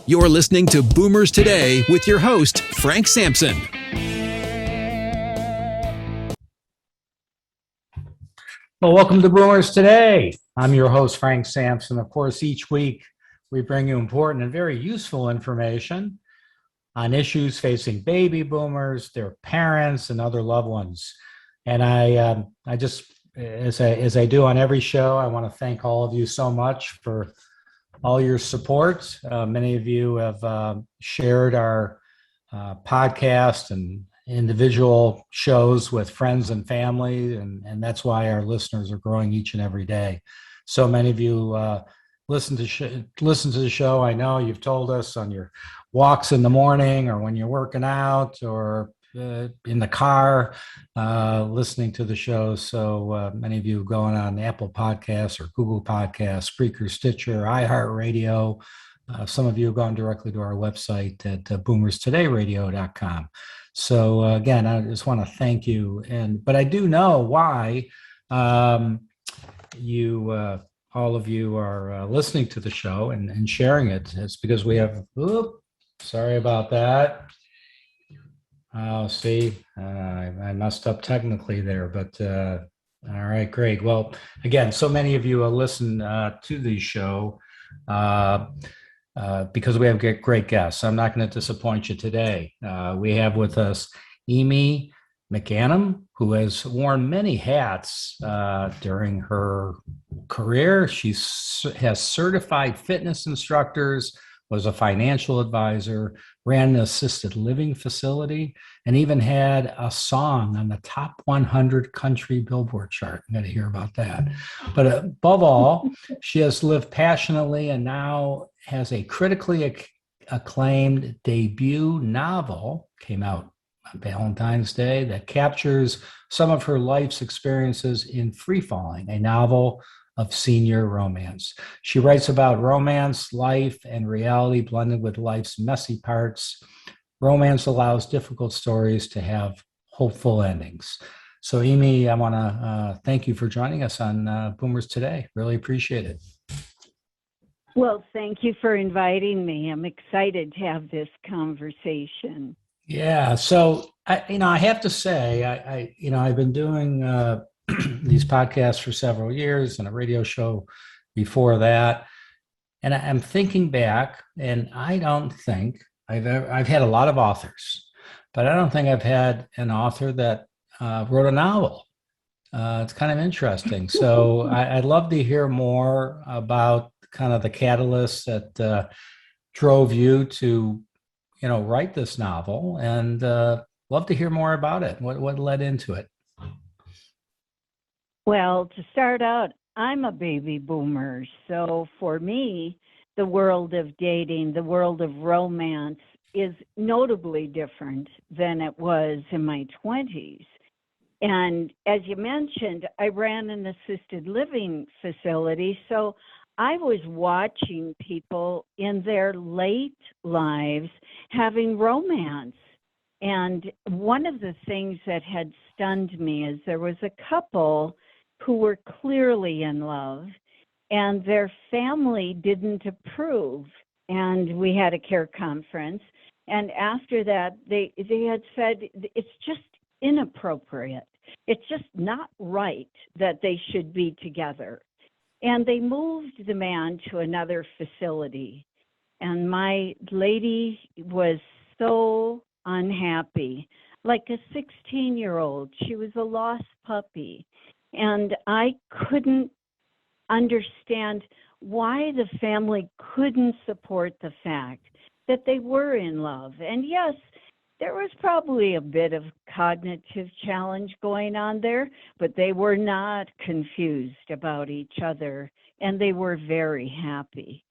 You're listening to Boomers Today with your host, Frank Sampson. Well, welcome to Boomers Today. I'm your host, Frank Sampson. Of course, each week we bring you important and very useful information on issues facing baby boomers, their parents, and other loved ones. And I just, as I do on every show, I want to thank all of you so much for all your support. Many of you have shared our podcast and individual shows with friends and family, and that's why our listeners are growing each and every day. So many of you listen to the show. I know you've told us on your walks in the morning, or when you're working out, or in the car, listening to the show. So many of you going on Apple Podcasts or Google Podcasts, Spreaker, Stitcher, iHeartRadio. Some of you have gone directly to our website at boomerstodayradio.com. So again, I just want to thank you. But I do know why you, all of you, are listening to the show and sharing it. It's because we have. Sorry about that. Oh, see, I messed up technically there, but all right, great. Well, again, so many of you listen to the show because we have great guests. I'm not going to disappoint you today. We have with us Eme McAnam, who has worn many hats during her career. She has certified fitness instructors, was a financial advisor, ran an assisted living facility, and even had a song on the top 100 Country Billboard chart. I'm going to hear about that. But above all, she has lived passionately and now has a critically acclaimed debut novel, came out on Valentine's Day, that captures some of her life's experiences in Freefalling, a novel of senior romance. She writes about romance, life, and reality blended with life's messy parts. Romance allows difficult stories to have hopeful endings. So, Eme, I want to thank you for joining us on Boomers Today. Really appreciate it. Well, thank you for inviting me. I'm excited to have this conversation. Yeah. So, I have to say, I've been doing these podcasts for several years and a radio show before that. And I'm thinking back, and I don't think I've had a lot of authors, but I don't think I've had an author that wrote a novel. It's kind of interesting. So I'd love to hear more about kind of the catalyst that drove you to, write this novel, and love to hear more about it. What led into it? Well, to start out, I'm a baby boomer. So for me, the world of dating, the world of romance is notably different than it was in my 20s. And as you mentioned, I ran an assisted living facility. So I was watching people in their late lives having romance. And one of the things that had stunned me is there was a couple who were clearly in love, and their family didn't approve. And we had a care conference, and after that, they had said it's just inappropriate. It's just not right that they should be together. And they moved the man to another facility. And my lady was so unhappy, like a 16-year-old. She was a lost puppy. And I couldn't understand why the family couldn't support the fact that they were in love. And yes, there was probably a bit of cognitive challenge going on there, but they were not confused about each other, and they were very happy.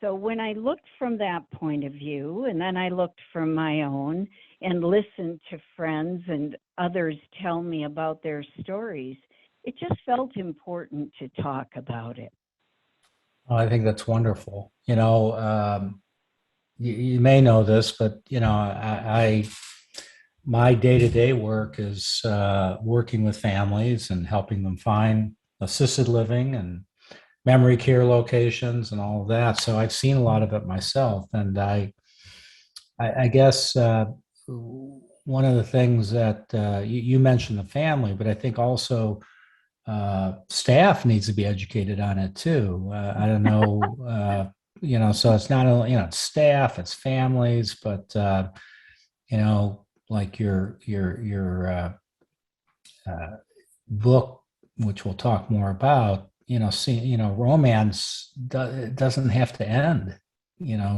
So when I looked from that point of view, and then I looked from my own and listened to friends and others tell me about their stories, it just felt important to talk about it. Oh, I think that's wonderful. You may know this, but my day-to-day work is working with families and helping them find assisted living and memory care locations and all of that. So I've seen a lot of it myself, and I guess one of the things that you mentioned the family, but I think also staff needs to be educated on it too. I don't know, so it's not only, it's staff, it's families, but like your book, which we'll talk more about, romance doesn't have to end,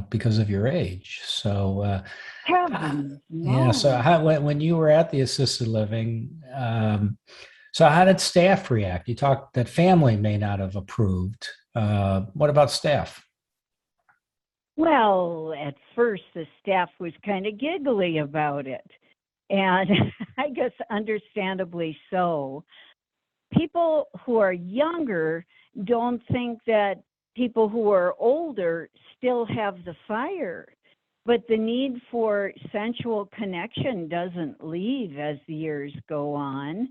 because of your age. So, Heavens, yeah. So no. when you were at the assisted living, so how did staff react? You talked that family may not have approved. What about staff? Well, at first the staff was kind of giggly about it. And I guess understandably so. People who are younger don't think that people who are older still have the fire. But the need for sensual connection doesn't leave as the years go on.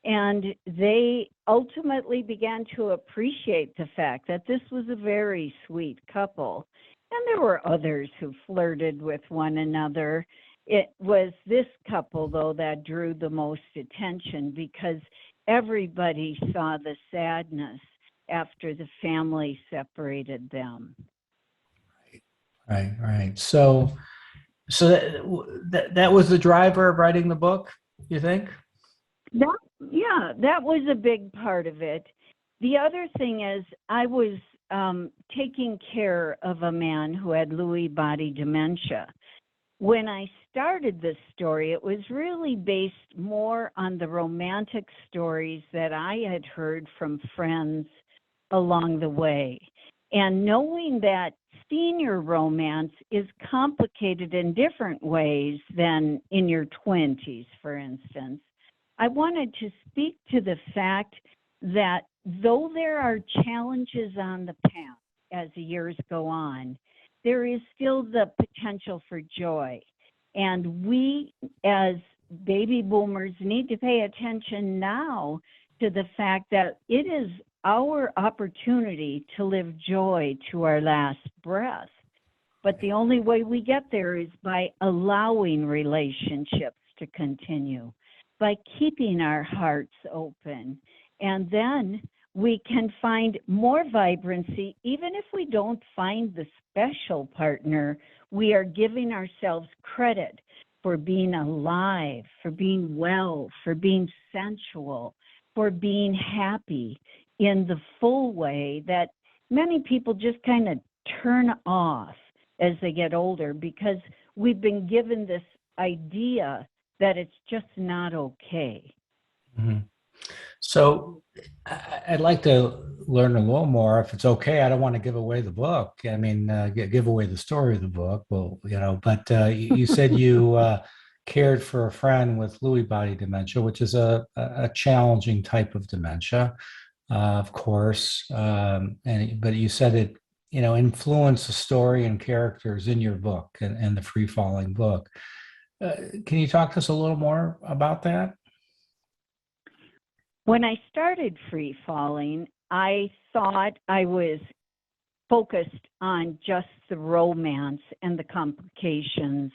And they ultimately began to appreciate the fact that this was a very sweet couple. And there were others who flirted with one another. It was this couple, though, that drew the most attention because everybody saw the sadness after the family separated them. Right. So that was the driver of writing the book, you think? That was a big part of it. The other thing is, I was taking care of a man who had Lewy body dementia. When I started this story, it was really based more on the romantic stories that I had heard from friends along the way. And knowing that senior romance is complicated in different ways than in your 20s, for instance, I wanted to speak to the fact that though there are challenges on the path as the years go on, there is still the potential for joy. And we, as baby boomers, need to pay attention now to the fact that it is our opportunity to live joy to our last breath. But the only way we get there is by allowing relationships to continue, by keeping our hearts open. And then we can find more vibrancy. Even if we don't find the special partner, we are giving ourselves credit for being alive, for being well, for being sensual, for being happy in the full way that many people just kind of turn off as they get older because we've been given this idea that it's just not okay. Mm-hmm. So I'd like to learn a little more. If it's okay, I don't want to give away the book. I mean, give away the story of the book. Well, but you said you cared for a friend with Lewy body dementia, which is a challenging type of dementia, of course. But you said it, influenced the story and characters in your book and the Freefalling book. Can you talk to us a little more about that? When I started Freefalling, I thought I was focused on just the romance and the complications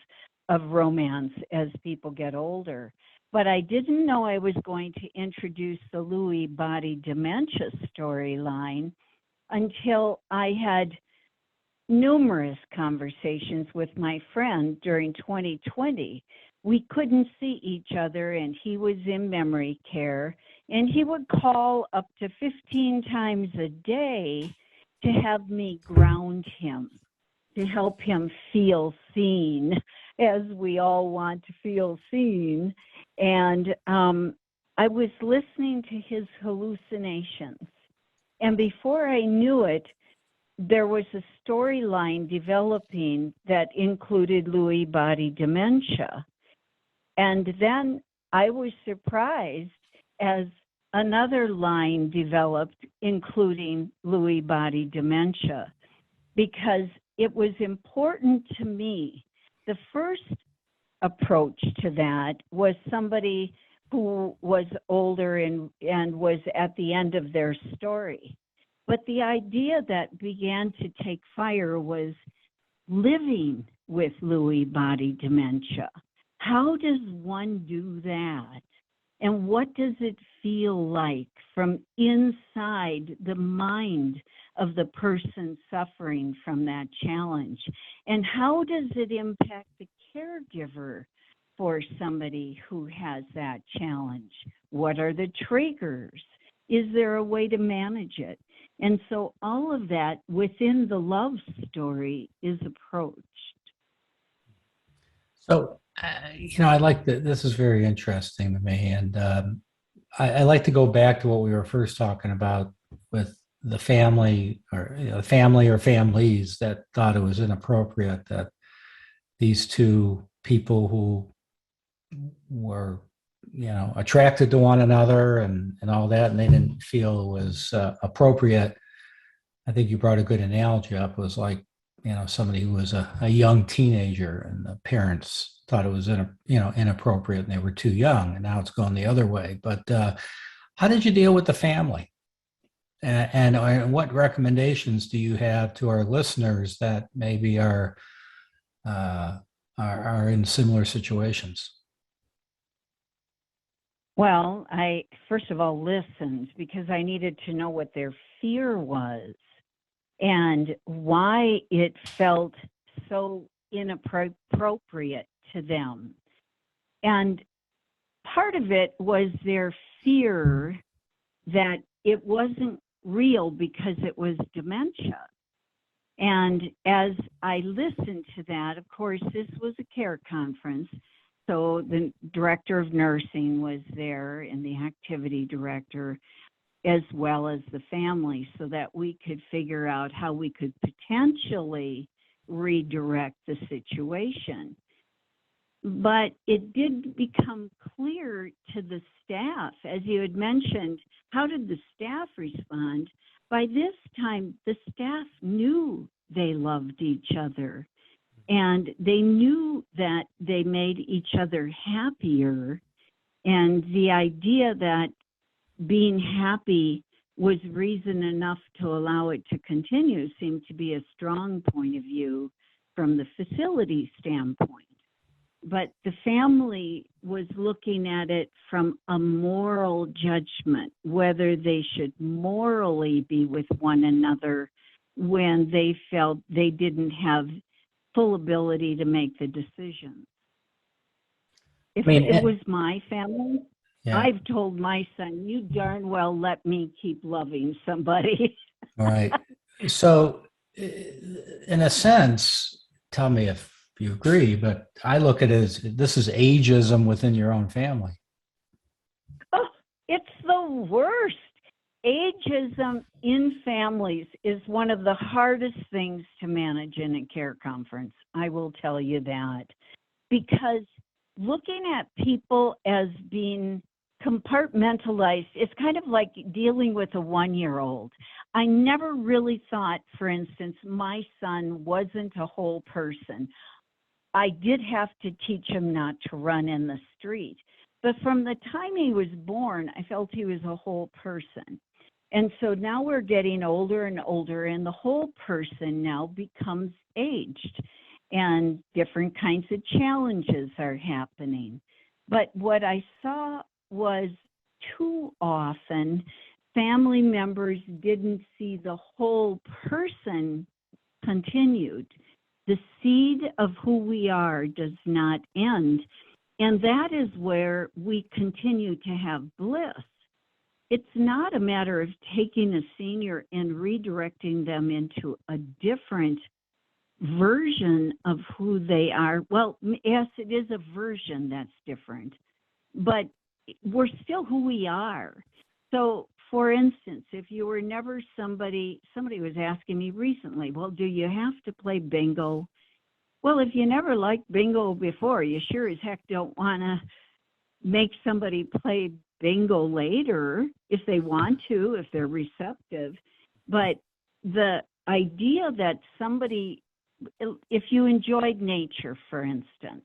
of romance as people get older. But I didn't know I was going to introduce the Lewy body dementia storyline until I had numerous conversations with my friend during 2020. We couldn't see each other, and he was in memory care, and he would call up to 15 times a day to have me ground him, to help him feel seen, as we all want to feel seen. And I was listening to his hallucinations. And before I knew it, there was a storyline developing that included Lewy body dementia. And then I was surprised as another line developed, including Lewy body dementia, because it was important to me. The first approach to that was somebody who was older and was at the end of their story. But the idea that began to take fire was living with Lewy body dementia. How does one do that? And what does it feel like from inside the mind of the person suffering from that challenge? And how does it impact the caregiver for somebody who has that challenge? What are the triggers? Is there a way to manage it? And so all of that within the love story is approached. So, I like that. This is very interesting to me. And I like to go back to what we were first talking about with the family or family or families that thought it was inappropriate that these two people who were, attracted to one another and all that, and they didn't feel it was appropriate. I think you brought a good analogy up. It was like, somebody who was a young teenager and the parents thought it was inappropriate and they were too young, and now it's going the other way. But how did you deal with the family? And what recommendations do you have to our listeners that maybe are in similar situations? Well, I first of all listened because I needed to know what their fear was and why it felt so inappropriate to them. And part of it was their fear that it wasn't real because it was dementia. And as I listened to that, of course, this was a care conference. So the director of nursing was there and the activity director, as well as the family, so that we could figure out how we could potentially redirect the situation. But it did become clear to the staff, as you had mentioned, how did the staff respond? By this time, the staff knew they loved each other. And they knew that they made each other happier. And the idea that being happy was reason enough to allow it to continue seemed to be a strong point of view from the facility standpoint. But the family was looking at it from a moral judgment, whether they should morally be with one another when they felt they didn't have full ability to make the decision. If it was my family, yeah. I've told my son, you darn well let me keep loving somebody. Right. So, in a sense, tell me if you agree, but I look at it as this is ageism within your own family. Oh, it's the worst. Ageism in families is one of the hardest things to manage in a care conference. I will tell you that. Because looking at people as being compartmentalized, it's kind of like dealing with a 1-year-old. I never really thought, for instance, my son wasn't a whole person. I did have to teach him not to run in the street. But from the time he was born, I felt he was a whole person. And so now we're getting older and older, and the whole person now becomes aged, and different kinds of challenges are happening. But what I saw was too often family members didn't see the whole person continued. The seed of who we are does not end, and that is where we continue to have bliss. It's not a matter of taking a senior and redirecting them into a different version of who they are. Well, yes, it is a version that's different, but we're still who we are. So, for instance, if you were never somebody was asking me recently, well, do you have to play bingo? Well, if you never liked bingo before, you sure as heck don't want to make somebody play bingo later if they want to, if they're receptive. But the idea that somebody, if you enjoyed nature, for instance,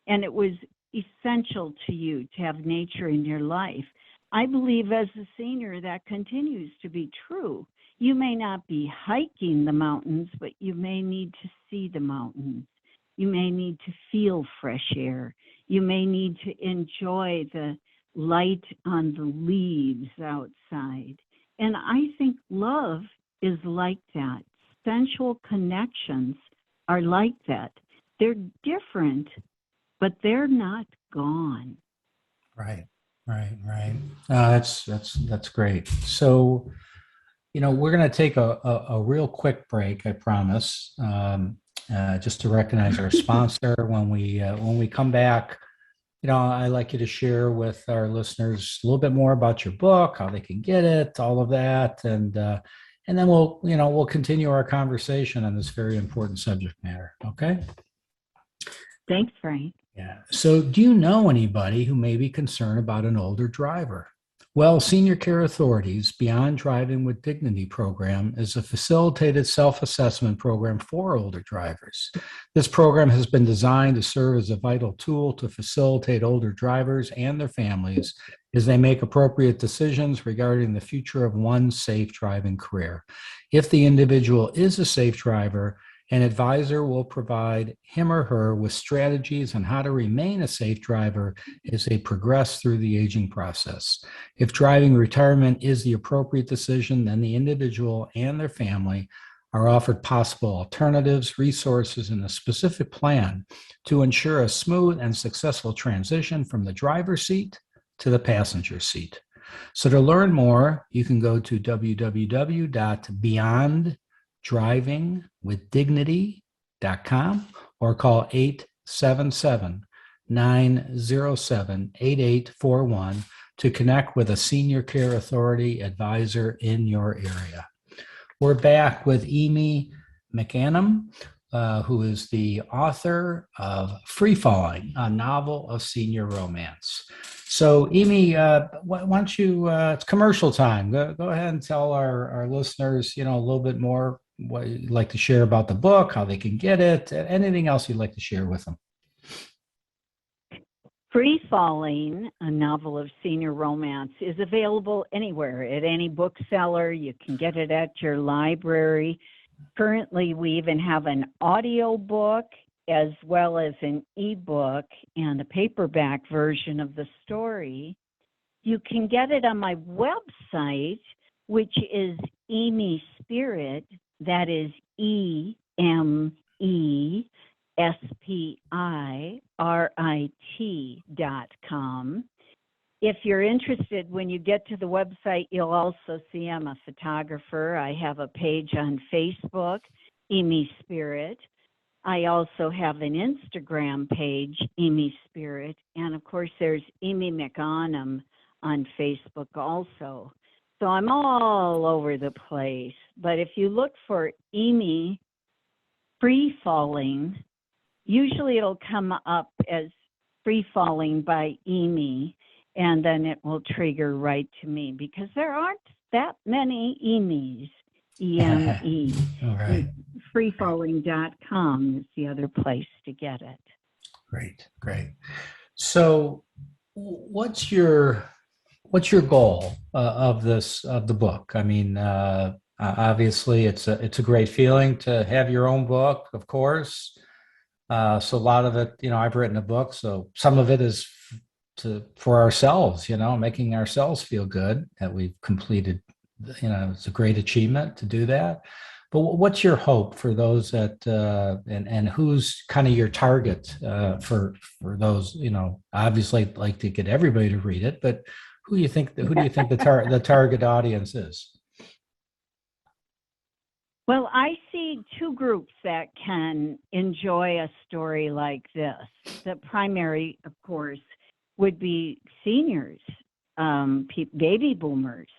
and it was essential to you to have nature in your life, I believe as a senior that continues to be true. You may not be hiking the mountains, but you may need to see the mountains. You may need to feel fresh air. You may need to enjoy the light on the leaves outside. And I think love is like that. Sensual connections are like that. They're different, but they're not gone. Right. That's great. So, we're going to take a real quick break, I promise, just to recognize our sponsor. When we come back, I'd like you to share with our listeners a little bit more about your book, how they can get it, all of that, and then we'll continue our conversation on this very important subject matter. Okay. Thanks, Frank. Yeah. So, do you know anybody who may be concerned about an older driver? Well, Senior Care Authority's Beyond Driving with Dignity program is a facilitated self-assessment program for older drivers. This program has been designed to serve as a vital tool to facilitate older drivers and their families as they make appropriate decisions regarding the future of one's safe driving career. If the individual is a safe driver, an advisor will provide him or her with strategies on how to remain a safe driver as they progress through the aging process. If driving retirement is the appropriate decision, then the individual and their family are offered possible alternatives, resources, and a specific plan to ensure a smooth and successful transition from the driver's seat to the passenger seat. So to learn more, you can go to www.beyonddrivingwithdignity.com or call 877-907-8841 to connect with a Senior Care Authority advisor in your area. We're back with Eme McAnam, who is the author of Freefalling, a novel of senior romance. So, Eme, why don't you, it's commercial time. Go ahead and tell our listeners, a little bit more what you'd like to share about the book, how they can get it, anything else you'd like to share with them. Freefalling, a novel of senior romance, is available anywhere at any bookseller. You can get it at your library. Currently, we even have an audio book as well as an ebook and a paperback version of the story. You can get it on my website, which is Eme Spirit. That is EMESPIRIT.com. If you're interested, when you get to the website, you'll also see I'm a photographer. I have a page on Facebook, Eme Spirit. I also have an Instagram page, Eme Spirit. And of course, there's Eme McAnam on Facebook also. So I'm all over the place. But if you look for Eme Freefalling, usually it'll come up as Freefalling by Eme, and then it will trigger right to me because there aren't that many Emes, E-M-E. All right. Freefalling.com is the other place to get it. Great. So what's your goal of the book? I mean, obviously it's a great feeling to have your own book, of course. So a lot of it, I've written a book, so some of it is for ourselves, making ourselves feel good that we've completed. It's a great achievement to do that. But what's your hope for those that and who's kind of your target for those? Obviously, I'd like to get everybody to read it, but who do you think the target audience is? Well, I see two groups that can enjoy a story like this. The primary, of course, would be seniors, baby boomers.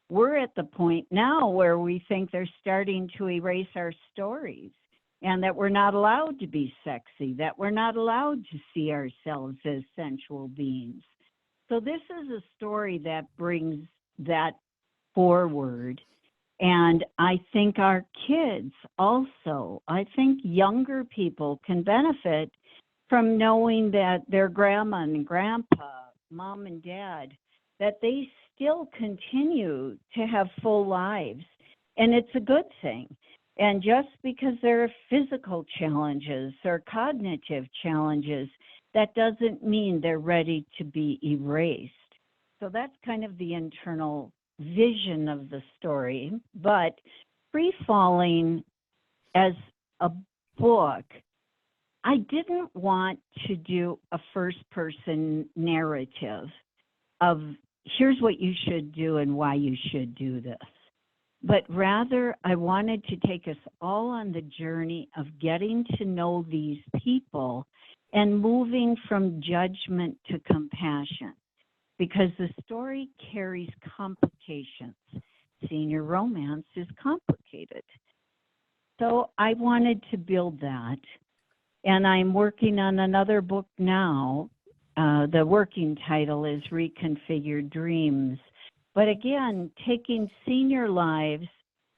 We're at the point now where we think they're starting to erase our stories and that we're not allowed to be sexy, that we're not allowed to see ourselves as sensual beings. So this is a story that brings that forward. And I think our kids also, I think younger people can benefit from knowing that their grandma and grandpa, mom and dad, that they still continue to have full lives And it's a good thing. And just because there are physical challenges or cognitive challenges, that doesn't mean they're ready to be erased. So that's kind of the internal vision of the story. But Freefalling as a book, I didn't want to do a first-person narrative of here's what you should do and why you should do this. But rather, I wanted to take us all on the journey of getting to know these people and moving from judgment to compassion, because the story carries complications. Senior romance is complicated. So I wanted to build that. And I'm working on another book now. The working title is Reconfigured Dreams. But again, taking senior lives,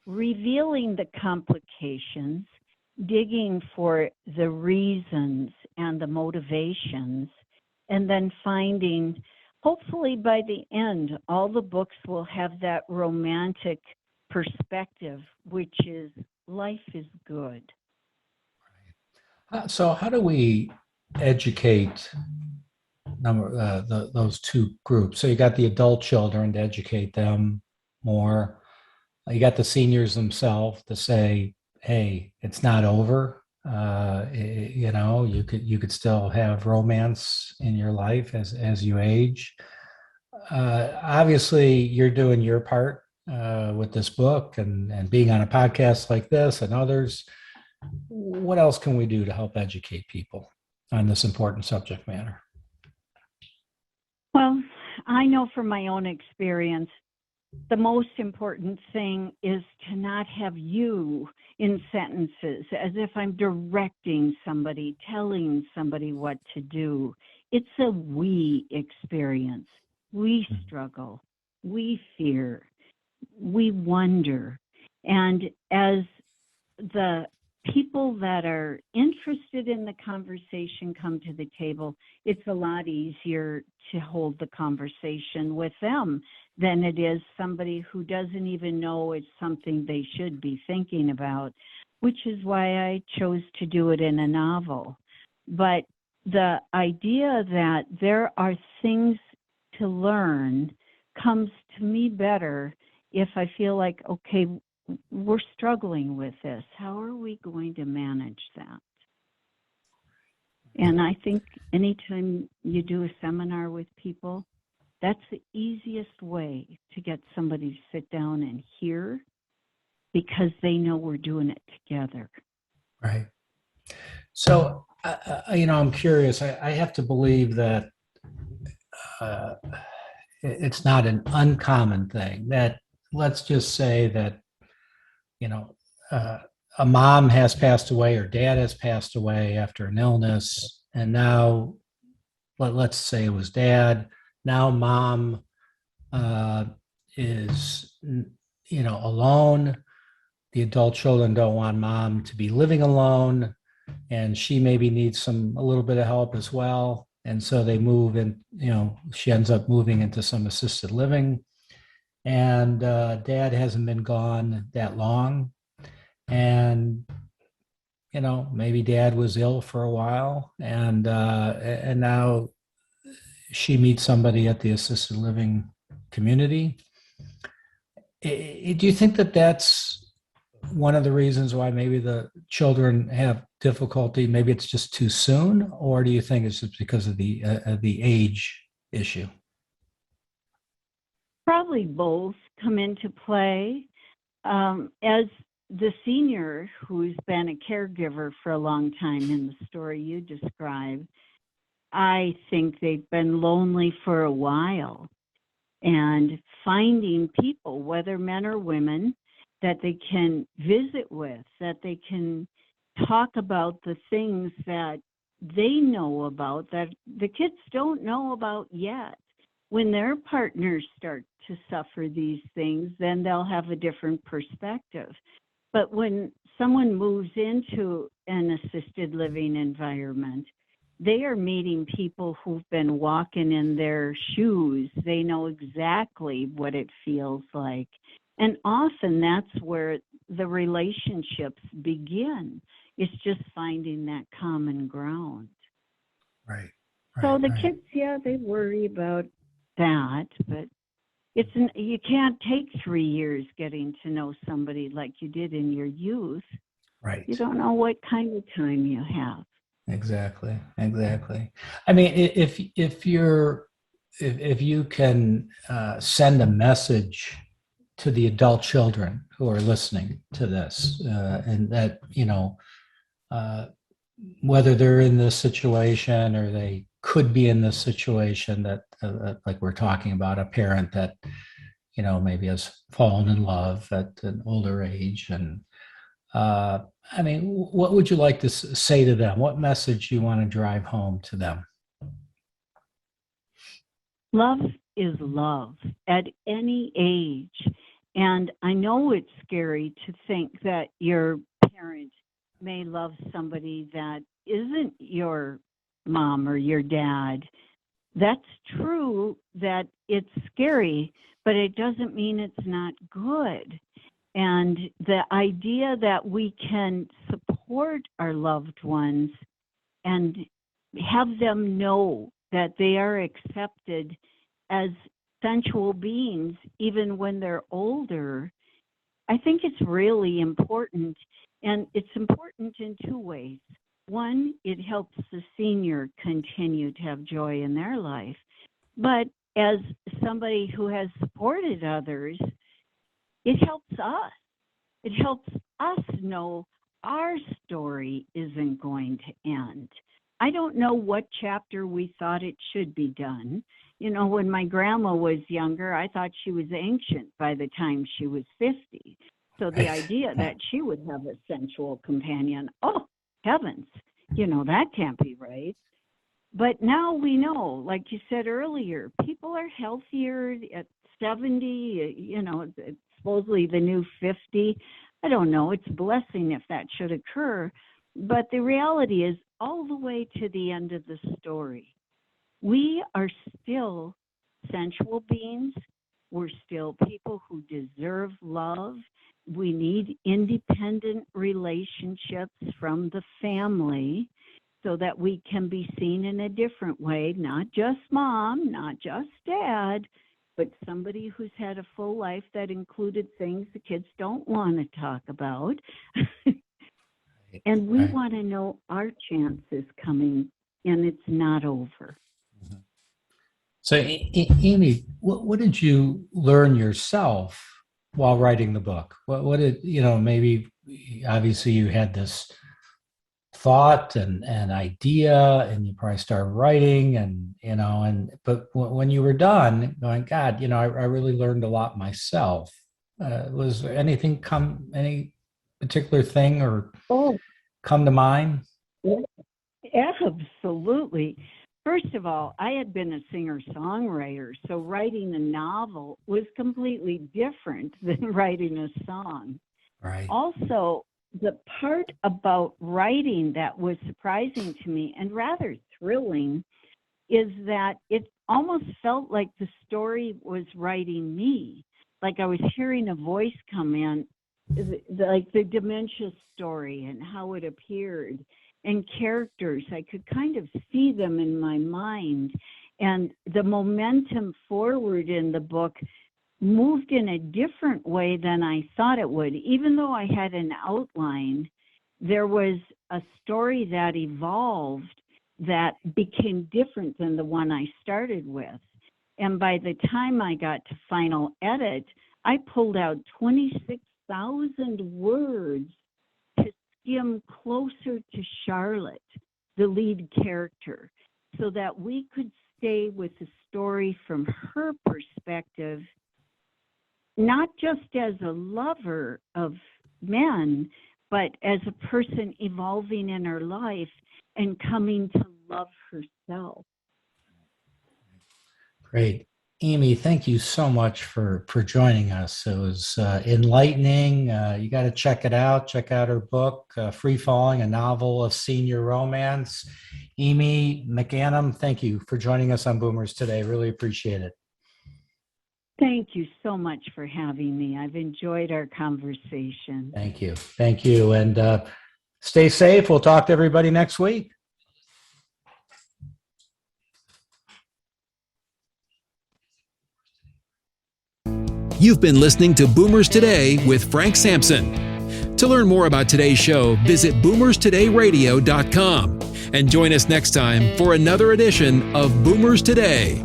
revealing the complications, digging for the reasons and the motivations, and then finding, hopefully by the end, all the books will have that romantic perspective, which is life is good. So how do we educate those two groups? So you got the adult children to educate them more. You got the seniors themselves to say, "Hey, it's not over. You could still have romance in your life as you age." Obviously, you're doing your part with this book and being on a podcast like this and others. What else can we do to help educate people on this important subject matter? Well, I know from my own experience, the most important thing is to not have you in sentences as if I'm directing somebody, telling somebody what to do. It's a we experience. We struggle, we fear, we wonder. And as the people that are interested in the conversation come to the table, it's a lot easier to hold the conversation with them than it is somebody who doesn't even know it's something they should be thinking about, which is why I chose to do it in a novel. But the idea that there are things to learn comes to me better if I feel like, okay, we're struggling with this. How are we going to manage that? And I think anytime you do a seminar with people, that's the easiest way to get somebody to sit down and hear, because they know we're doing it together. Right. So, I'm curious. I have to believe that it's not an uncommon thing that, let's just say that, a mom has passed away or dad has passed away after an illness. And now, let's say it was dad. Now mom is, alone. The adult children don't want mom to be living alone. And she maybe needs a little bit of help as well. And so they move in, she ends up moving into some assisted living. And dad hasn't been gone that long. And maybe dad was ill for a while, and now she meets somebody at the assisted living community. Do you think that that's one of the reasons why maybe the children have difficulty? Maybe it's just too soon, or do you think it's just because of the age issue? Probably both come into play. As the senior who's been a caregiver for a long time in the story you described, I think they've been lonely for a while, and finding people, whether men or women, that they can visit with, that they can talk about the things that they know about that the kids don't know about yet. When their partners start to suffer these things, then they'll have a different perspective. But when someone moves into an assisted living environment, they are meeting people who've been walking in their shoes. They know exactly what it feels like. And often that's where the relationships begin. It's just finding that common ground. Right. So the kids, yeah, they worry about that, but you can't take 3 years getting to know somebody like you did in your youth. Right. You don't know what kind of time you have. Exactly. I mean, if you can send a message to the adult children who are listening to this, and that, whether they're in this situation or they could be in this situation, that like we're talking about, a parent that maybe has fallen in love at an older age, and I mean, what would you like to say to them? What message you want to drive home to them? Love is love at any age. And I know it's scary to think that your parent may love somebody that isn't your mom or your dad. That's true that it's scary, but it doesn't mean it's not good. And the idea that we can support our loved ones and have them know that they are accepted as sensual beings, even when they're older, I think it's really important. And it's important in two ways. One, it helps the senior continue to have joy in their life. But as somebody who has supported others, it helps us. It helps us know our story isn't going to end. I don't know what chapter we thought it should be done. When my grandma was younger, I thought she was ancient by the time she was 50. So the idea that she would have a sensual companion, oh, heavens, that can't be right. But now we know, like you said earlier, people are healthier at 70, it's supposedly the new 50. I don't know. It's a blessing if that should occur. But the reality is, all the way to the end of the story, we are still sensual beings. We're still people who deserve love. We need independent relationships from the family so that we can be seen in a different way, not just mom, not just dad, but somebody who's had a full life that included things the kids don't want to talk about. And we want to know our chance is coming, and it's not over. So, Amy, what did you learn yourself while writing the book? What did, maybe obviously you had this thought and idea, and you probably started writing, but when you were done going, God, I really learned a lot myself. Was there any particular thing or come to mind? Yeah, absolutely. First of all, I had been a singer-songwriter, so writing a novel was completely different than writing a song. Right. Also, the part about writing that was surprising to me and rather thrilling is that it almost felt like the story was writing me. Like I was hearing a voice come in, like the dementia story and how it appeared, and characters. I could kind of see them in my mind. And the momentum forward in the book moved in a different way than I thought it would. Even though I had an outline, there was a story that evolved that became different than the one I started with. And by the time I got to final edit, I pulled out 26,000 words to skim closer to Charlotte, the lead character, so that we could stay with the story from her perspective, not just as a lover of men, but as a person evolving in her life and coming to love herself. Great. Eme, thank you so much for joining us. It was enlightening. You got to check it out. Check out her book, Freefalling, a novel of senior romance. Eme McAnam, thank you for joining us on Boomers today. Really appreciate it. Thank you so much for having me. I've enjoyed our conversation. Thank you. Thank you. And stay safe. We'll talk to everybody next week. You've been listening to Boomers Today with Frank Sampson. To learn more about today's show, visit boomerstodayradio.com and join us next time for another edition of Boomers Today.